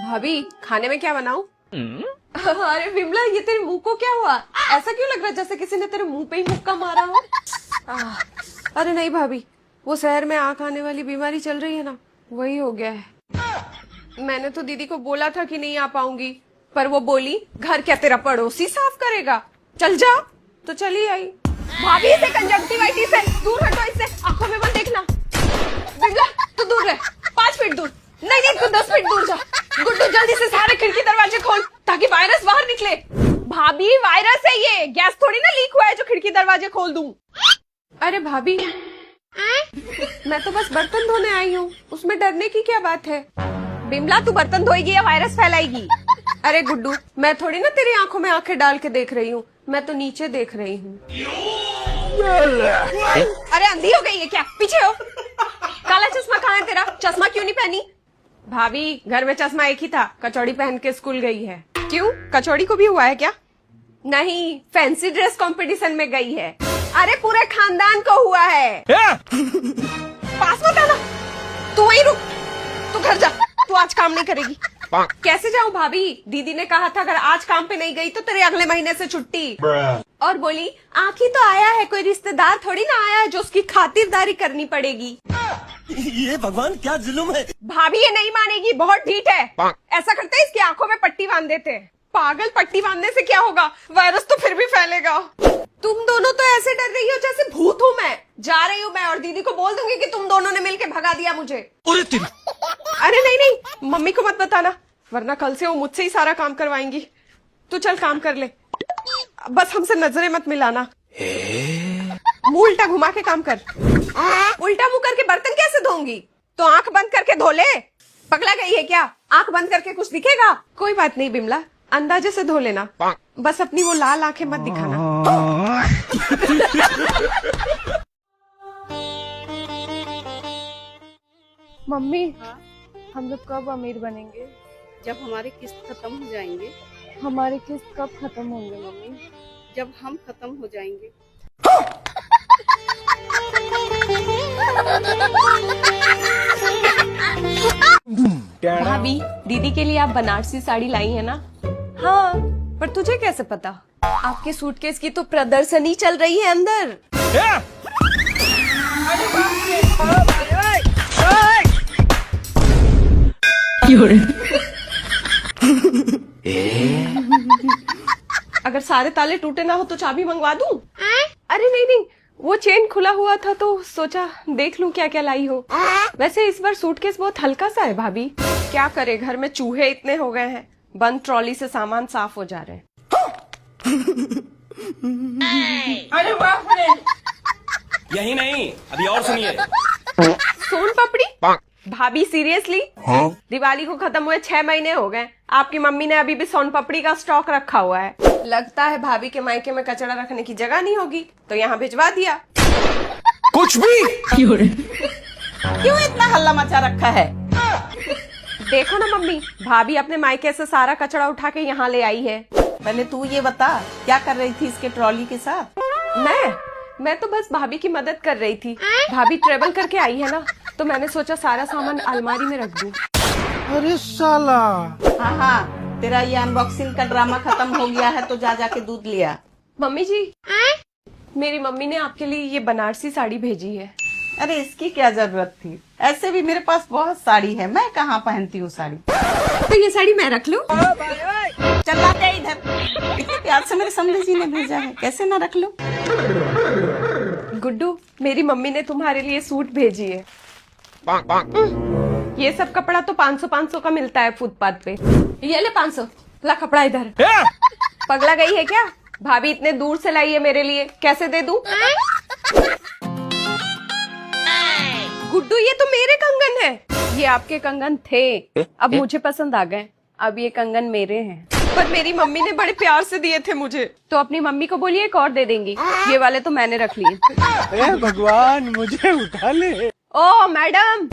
भाभी खाने में क्या बनाऊं? अरे विमला, ये तेरे मुंह को क्या हुआ? ऐसा क्यों लग रहा है जैसे किसी ने तेरे मुंह पे ही मुक्का मारा हो? अरे नहीं भाभी, वो शहर में आंख आने वाली बीमारी चल रही है ना, वही हो गया है। मैंने तो दीदी को बोला था कि नहीं आ पाऊंगी, पर वो बोली घर क्या तेरा पड़ोसी साफ करेगा, चल जा, तो चली आई। भाभी इसे कंजक्टिवाइटिस है, दूर हटो इससे, आंखों में मत देखना। विमला तू दूर रह, 5 फीट दूर। नहीं नहीं, तू 10 फीट दूर जा। गुड्डू जल्दी से सारे खिड़की दरवाजे खोल ताकि वायरस बाहर निकले। भाभी वायरस है ये, गैस थोड़ी ना लीक हुआ है जो खिड़की दरवाजे खोल दूं। अरे भाभी, मैं तो बस बर्तन धोने आई हूँ, उसमें डरने की क्या बात है? बिमला तू बर्तन धोएगी या वायरस फैलाएगी? अरे गुड्डू, मैं थोड़ी ना तेरी आंखों में आंखें डाल के देख रही हूँ, मैं तो नीचे देख रही हूँ। अरे अंधी हो गई है क्या? पीछे हो। काला चश्मा कहाँ है तेरा? चश्मा क्यों नहीं पहनी? भाभी घर में चश्मा एक ही था, कचौड़ी पहन के स्कूल गई है। क्यों, कचौड़ी को भी हुआ है क्या? नहीं, फैंसी ड्रेस कंपटीशन में गई है। अरे पूरे खानदान को हुआ है। पास मत आना, तू वहीं रुक, तू घर जा, तू आज काम नहीं करेगी। कैसे जाऊं भाभी? दीदी ने कहा था अगर आज काम पे नहीं गई तो तेरे अगले महीने से छुट्टी। और बोली आखिर तो आया है, कोई रिश्तेदार थोड़ी ना आया है जो उसकी खातिरदारी करनी पड़ेगी। ये भगवान क्या जुल्म है। भाभी ये नहीं मानेगी, बहुत ढीठ है। ऐसा करते हैं इसकी आंखों में पट्टी बांध देते हैं। पागल, पट्टी बांधने से क्या होगा, वायरस तो फिर भी फैलेगा। तुम दोनों तो ऐसे डर रही हो जैसे भूत हूँ मैं। जा रही हूँ मैं और दीदी को बोल दूंगी कि तुम दोनों ने मिलके भगा दिया मुझे। अरे नहीं नहीं, मम्मी को मत बताना, वरना कल से वो मुझसे ही सारा काम करवाएंगी। तू चल काम कर ले, बस हमसे नजरें मत मिलाना। मुंह उल्टा घुमा के काम कर। उल्टा मुंह करके बर्तन कैसे धोऊंगी? तो आंख बंद करके धो ले। पगला गई है क्या? आंख बंद करके कुछ दिखेगा? कोई बात नहीं बिमला, अंदाजे से धो लेना, बस अपनी वो लाल आंखें मत दिखाना। मम्मी, हम लोग कब अमीर बनेंगे? जब हमारे किस्त खत्म हो जाएंगे। हमारे किस्त कब खत्म होंगे मम्मी? जब हम खत्म हो जाएंगे। भाभी, दीदी के लिए आप बनारसी साड़ी लाई है ना? हाँ, पर तुझे कैसे पता? आपके सूटकेस की तो प्रदर्शनी चल रही है अंदर। अगर सारे ताले टूटे ना हो तो चाबी मंगवा दूं? अरे नहीं नहीं, वो चेन खुला हुआ था तो सोचा देख लूं क्या क्या लाई हो। वैसे इस बार सूटकेस बहुत हल्का सा है भाभी। क्या करे, घर में चूहे इतने हो गए हैं, बंद ट्रॉली से सामान साफ हो जा रहे हैं। अरे बाप रे! यही नहीं, अभी और सुनिए। सोन पापड़ी? भाभी सीरियसली? दिवाली को खत्म हुए 6 महीने हो गए, आपकी मम्मी ने अभी भी सोन पापड़ी का स्टॉक रखा हुआ है। लगता है भाभी के मायके में कचरा रखने की जगह नहीं होगी तो यहाँ भिजवा दिया। कुछ भी क्यों इतना हल्ला मचा रखा है? देखो ना मम्मी, भाभी अपने मायके से सारा कचरा उठा के यहाँ ले आई है। पहले तू ये बता, क्या कर रही थी इसके ट्रॉली के साथ? मैं तो बस भाभी की मदद कर रही थी। भाभी ट्रेवल करके आई है ना, तो मैंने सोचा सारा सामान अलमारी में रख दूं। अरे साला। हाँ हाँ, तेरा ये अनबॉक्सिंग का ड्रामा खत्म हो गया है तो जा जाके दूध लिया। मम्मी जी, मेरी मम्मी ने आपके लिए ये बनारसी साड़ी भेजी है। अरे इसकी क्या जरूरत थी, ऐसे भी मेरे पास बहुत साड़ी है, मैं कहाँ पहनती हूँ साड़ी। तो ये साड़ी मैं रख लूं? चल आते इधर, इतने प्यार से मेरे समधी जी ने भेजा है, कैसे ना रख लूं? गुड्डू, मेरी मम्मी ने तुम्हारे लिए सूट भेजी है। ये सब कपड़ा तो 500-500 का मिलता है फुटपाथ पे। ये ले 500, ला कपड़ा इधर। पगला गई है क्या? भाभी इतने दूर से लाई है मेरे लिए, कैसे दे दूं? गुड्डू, ये तो मेरे कंगन है। ये आपके कंगन थे, अब मुझे पसंद आ गए, अब ये कंगन मेरे हैं। पर मेरी मम्मी ने बड़े प्यार से दिए थे मुझे, तो अपनी मम्मी को बोलिए एक और दे देंगी। ये वाले तो मैंने रख लिए। भगवान, मुझे उठा ले। ओ मैडम,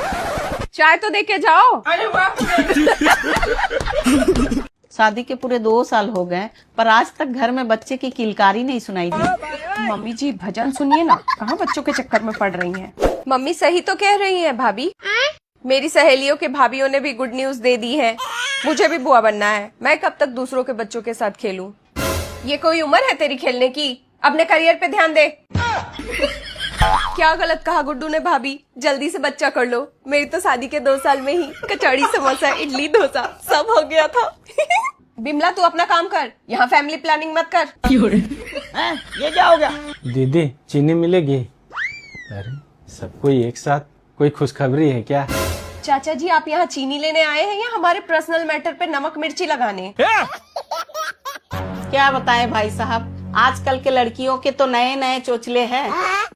चाय तो दे के जाओ। अरे बाप रे! शादी के पूरे 2 साल हो गए पर आज तक घर में बच्चे की किलकारी नहीं सुनाई दी। मम्मी जी भजन सुनिए ना, कहाँ बच्चों के चक्कर में पड़ रही हैं। मम्मी सही तो कह रही हैं भाभी। मेरी सहेलियों के भाभीियों ने भी गुड न्यूज दे दी है। मुझे भी बुआ बनना है। मैं कब तक दूसरों के बच्चों के साथ खेलूं? ये कोई उम्र है तेरी खेलने की? अपने करियर पे ध्यान दे। क्या गलत कहा गुड्डू ने भाभी? जल्दी से बच्चा कर लो। मेरी तो शादी के 2 साल में ही कचौड़ी, समोसा, इडली, डोसा सब हो गया था। बिमला तू अपना काम कर, यहाँ फैमिली प्लानिंग मत कर। ये क्या हो गया? दीदी चीनी मिलेगी? अरे सबको एक साथ, कोई खुशखबरी है क्या? चाचा जी आप यहाँ चीनी लेने आए हैं या हमारे पर्सनल मैटर पे नमक मिर्ची लगाने? क्या बताएं भाई साहब, आजकल के लड़कियों के तो नए नए चोचले हैं,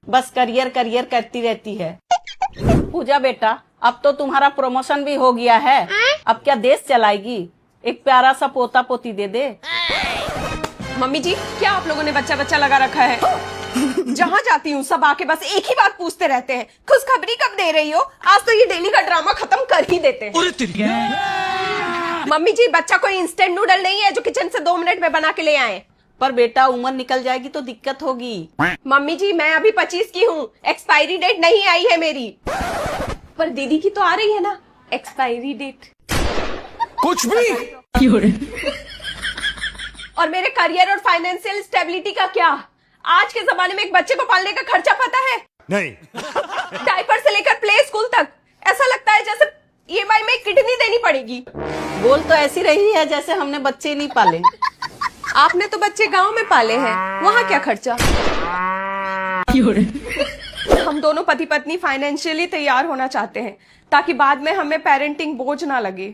बस करियर करियर करती रहती है। पूजा बेटा, अब तो तुम्हारा प्रमोशन भी हो गया है, अब क्या देश चलाएगी? एक प्यारा सा पोता पोती दे दे। मम्मी जी क्या आप लोगों ने बच्चा बच्चा लगा रखा है? जहाँ जाती हूँ सब आके बस एक ही बात पूछते रहते हैं, खुशखबरी कब दे रही हो? आज तो ये डेली का ड्रामा खत्म कर ही देते हैं। मम्मी जी बच्चा कोई इंस्टेंट नूडल नहीं है जो किचन से 2 मिनट में बना के ले आए। पर बेटा उम्र निकल जाएगी तो दिक्कत होगी। मम्मी जी मैं अभी 25 की हूँ, एक्सपायरी डेट नहीं आई है मेरी। पर दीदी की तो आ रही है ना एक्सपायरी डेट। कुछ भी। और मेरे करियर और फाइनेंशियल स्टेबिलिटी का क्या? आज के जमाने में एक बच्चे को पालने का खर्चा पता है? नहीं। डायपर से लेकर प्ले स्कूल तक ऐसा लगता है जैसे ईएमआई में किडनी देनी पड़ेगी। बोल तो ऐसी रही है जैसे हमने बच्चे नहीं पाले। आपने तो बच्चे गांव में पाले हैं, वहाँ क्या खर्चा? हम दोनों पति पत्नी फाइनेंशियली तैयार होना चाहते हैं ताकि बाद में हमें पेरेंटिंग बोझ ना लगे।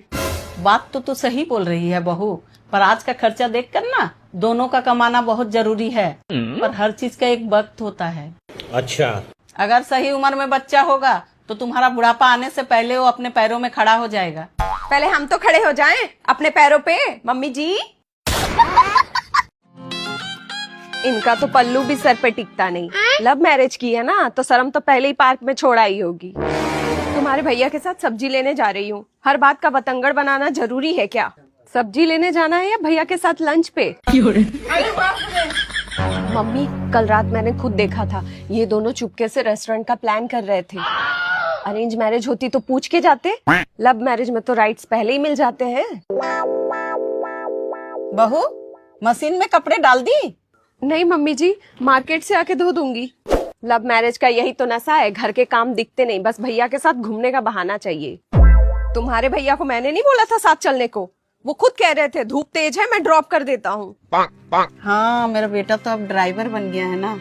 बात तो तू सही बोल रही है बहू, पर आज का खर्चा देखकर ना दोनों का कमाना बहुत जरूरी है, पर हर चीज का एक वक्त होता है। अच्छा। अगर सही उम्र में बच्चा होगा तो तुम्हारा बुढ़ापा आने से पहले वो अपने पैरों में खड़ा हो जाएगा। पहले हम तो खड़े हो जाएं अपने पैरों पे। मम्मी जी इनका तो पल्लू भी सर पे टिकता नहीं। लव मैरिज की है ना तो शर्म तो पहले ही पार्क में छोड़ आई होगी। तुम्हारे भैया के साथ सब्जी लेने जा रही हूँ। हर बात का बतंगड़ बनाना जरूरी है क्या? सब्जी लेने जाना है या भैया के साथ लंच पे? मम्मी कल रात मैंने खुद देखा था, ये दोनों चुपके से रेस्टोरेंट का प्लान कर रहे थे। अरेंज मैरिज होती तो पूछ के जाते, लव मैरिज में तो राइट्स पहले ही मिल जाते हैं। बहू मशीन में कपड़े डाल दी? नहीं मम्मी जी मार्केट से आके धो दूंगी। लव मैरिज का यही तो नशा है, घर के काम दिखते नहीं, बस भैया के साथ घूमने का बहाना चाहिए। तुम्हारे भैया को मैंने नहीं बोला था साथ चलने को, वो खुद कह रहे थे धूप तेज है मैं ड्रॉप कर देता हूँ। हाँ मेरा बेटा तो अब ड्राइवर बन गया है ना।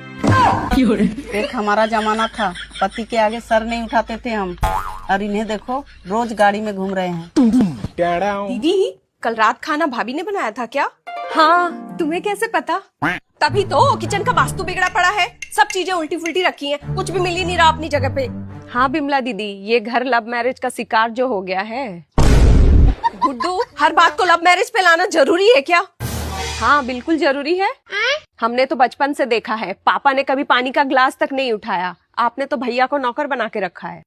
एक हमारा जमाना था पति के आगे सर नहीं उठाते थे हम, और इन्हें देखो रोज गाड़ी में घूम रहे हैं। दीदी कल रात खाना भाभी ने बनाया था क्या? हाँ तुम्हें कैसे पता? तभी तो किचन का वास्तु बिगड़ा पड़ा है, सब चीजें उल्टी फुल्टी रखी हैं, कुछ भी मिल ही नहीं रहा अपनी जगह पे। हाँ बिमला दीदी ये घर लव मैरिज का शिकार जो हो गया है। गुड्डू हर बात को लव मैरिज पे लाना जरूरी है क्या? हाँ बिल्कुल जरूरी है। हमने तो बचपन से देखा है पापा ने कभी पानी का ग्लास तक नहीं उठाया, आपने तो भैया को नौकर बना के रखा है।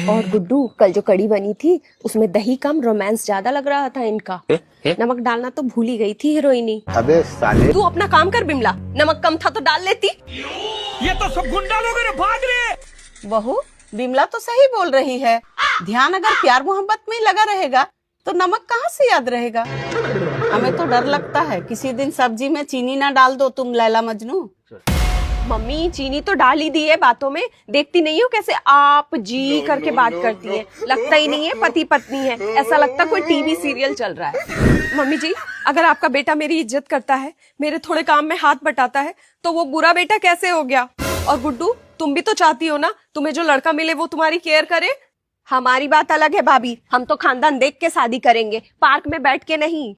और गुड्डू कल जो कड़ी बनी थी उसमें दही कम रोमांस ज्यादा लग रहा था इनका। नमक डालना तो भूल ही गई थी हीरोइनी। अबे साले। तू अपना काम कर बिमला, नमक कम था तो डाल लेती। ये तो सब गुंडा लोग भाग रहे। बहू बिमला तो सही बोल रही है, ध्यान अगर प्यार मोहब्बत में ही लगा रहेगा तो नमक कहाँ से याद रहेगा। हमें तो डर लगता है किसी दिन सब्जी में चीनी ना डाल दो तुम लैला मजनू। मम्मी चीनी तो डाल ही दी है बातों में, देखती नहीं हो कैसे आप जी करके बात करती है, लगता ही नहीं है पति पत्नी है, ऐसा लगता कोई टीवी सीरियल चल रहा है। मम्मी जी अगर आपका बेटा मेरी इज्जत करता है, मेरे थोड़े काम में हाथ बटाता है, तो वो बुरा बेटा कैसे हो गया? और गुड्डू तुम भी तो चाहती हो ना तुम्हें जो लड़का मिले वो तुम्हारी केयर करे। हमारी बात अलग है भाभी, हम तो खानदान देख के शादी करेंगे, पार्क में बैठ के नहीं।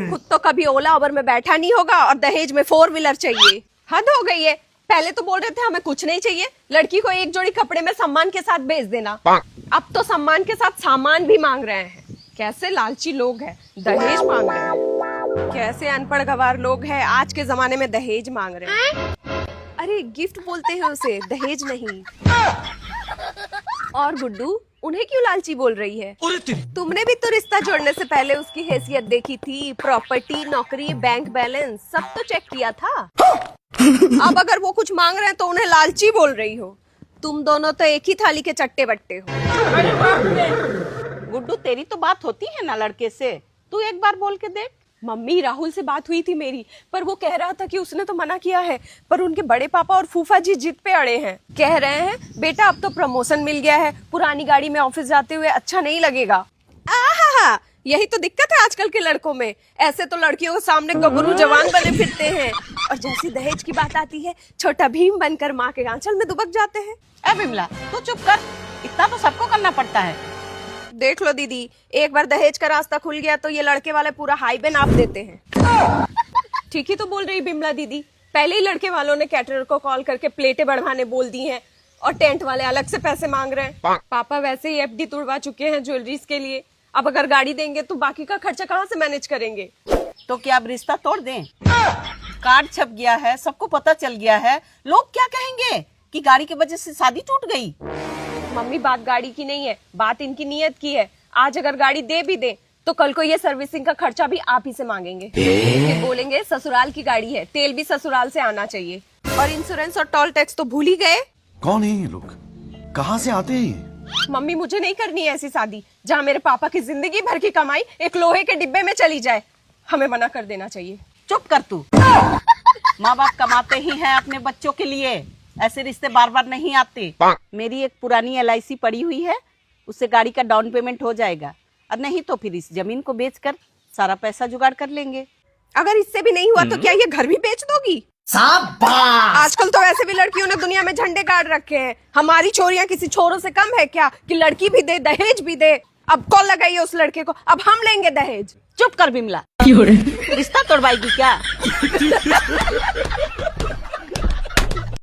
खुद तो कभी ओला उबर में बैठा नहीं होगा और दहेज में 4 व्हीलर चाहिए। हद हो गई है, पहले तो बोल रहे थे हमें कुछ नहीं चाहिए, लड़की को एक जोड़ी कपड़े में सम्मान के साथ भेज देना, अब तो सम्मान के साथ सामान भी मांग रहे हैं। कैसे लालची लोग हैं, दहेज मांग रहे हैं। कैसे अनपढ़ गवार लोग हैं, आज के जमाने में दहेज मांग रहे हैं। अरे गिफ्ट बोलते हैं उसे, दहेज नहीं। और गुड्डू उन्हें क्यों लालची बोल रही है? तुमने भी तो रिश्ता जोड़ने से पहले उसकी हैसियत देखी थी, प्रॉपर्टी, नौकरी, बैंक बैलेंस सब तो चेक किया था। अब अगर वो कुछ मांग रहे हैं तो उन्हें लालची बोल रही हो। तुम दोनों तो एक ही थाली के चट्टे बट्टे हो। गुड्डू तेरी तो बात होती है ना लड़के से, तू एक बार बोल के देख। मम्मी राहुल से बात हुई थी मेरी, पर वो कह रहा था कि उसने तो मना किया है, पर उनके बड़े पापा और फूफा जी जिद पे अड़े हैं। कह रहे हैं बेटा अब तो प्रमोशन मिल गया है, पुरानी गाड़ी में ऑफिस जाते हुए अच्छा नहीं लगेगा। आहा, यही तो दिक्कत है आजकल के लड़कों में। ऐसे तो लड़कियों के सामने गबरू जवान बने फिरते हैं, और जैसी दहेज की बात आती है छोटा भीम बनकर माँ के आंचल में दुबक जाते हैं। ए बिमला तू चुप कर, इतना तो सबको करना पड़ता है। देख लो दीदी, एक बार दहेज का रास्ता खुल गया तो ये लड़के वाले पूरा हाईवे नाप देते हैं। ठीक ही तो बोल रही बिमला दीदी, पहले ही लड़के वालों ने कैटरर को कॉल करके प्लेटें बढ़वाने बोल दी हैं, और टेंट वाले अलग से पैसे मांग रहे हैं। पापा वैसे ही एफडी तुड़वा चुके हैं ज्वेलरीज के लिए, अब अगर गाड़ी देंगे तो बाकी का खर्चा कहाँ से मैनेज करेंगे। तो क्या अब रिश्ता तोड़ दें? कार्ड छप गया है, सबको पता चल गया है, लोग क्या कहेंगे कि गाड़ी की वजह से शादी टूट गई। मम्मी बात गाड़ी की नहीं है, बात इनकी नीयत की है। आज अगर गाड़ी दे भी दे तो कल को ये सर्विसिंग का खर्चा भी आप ही से मांगेंगे। फिर बोलेंगे ससुराल की गाड़ी है, तेल भी ससुराल से आना चाहिए। और इंश्योरेंस और टोल टैक्स तो भूल ही गए। कौन है ये लोग, कहाँ से आते हैं? मम्मी मुझे नहीं करनी है ऐसी शादी जहाँ मेरे पापा की जिंदगी भर की कमाई एक लोहे के डिब्बे में चली जाए। हमें मना कर देना चाहिए। चुप कर तू। माँ बाप कमाते ही हैं अपने बच्चों के लिए, ऐसे रिश्ते बार बार नहीं आते। मेरी एक पुरानी LIC पड़ी हुई है, उससे गाड़ी का डाउन पेमेंट हो जाएगा, और नहीं तो फिर इस जमीन को बेचकर सारा पैसा जुगाड़ कर लेंगे। अगर इससे भी नहीं हुआ तो क्या ये घर भी बेच दोगी? आजकल तो वैसे भी लड़कियों ने दुनिया में झंडे गाड़ रखे हैं। हमारी चोरियां किसी छोरों से कम है क्या कि लड़की भी दे दहेज भी दे? अब कॉल लगाइए उस लड़के को, अब हम लेंगे दहेज। चुप कर बिमला, रिश्ता तोड़वाएगी क्या?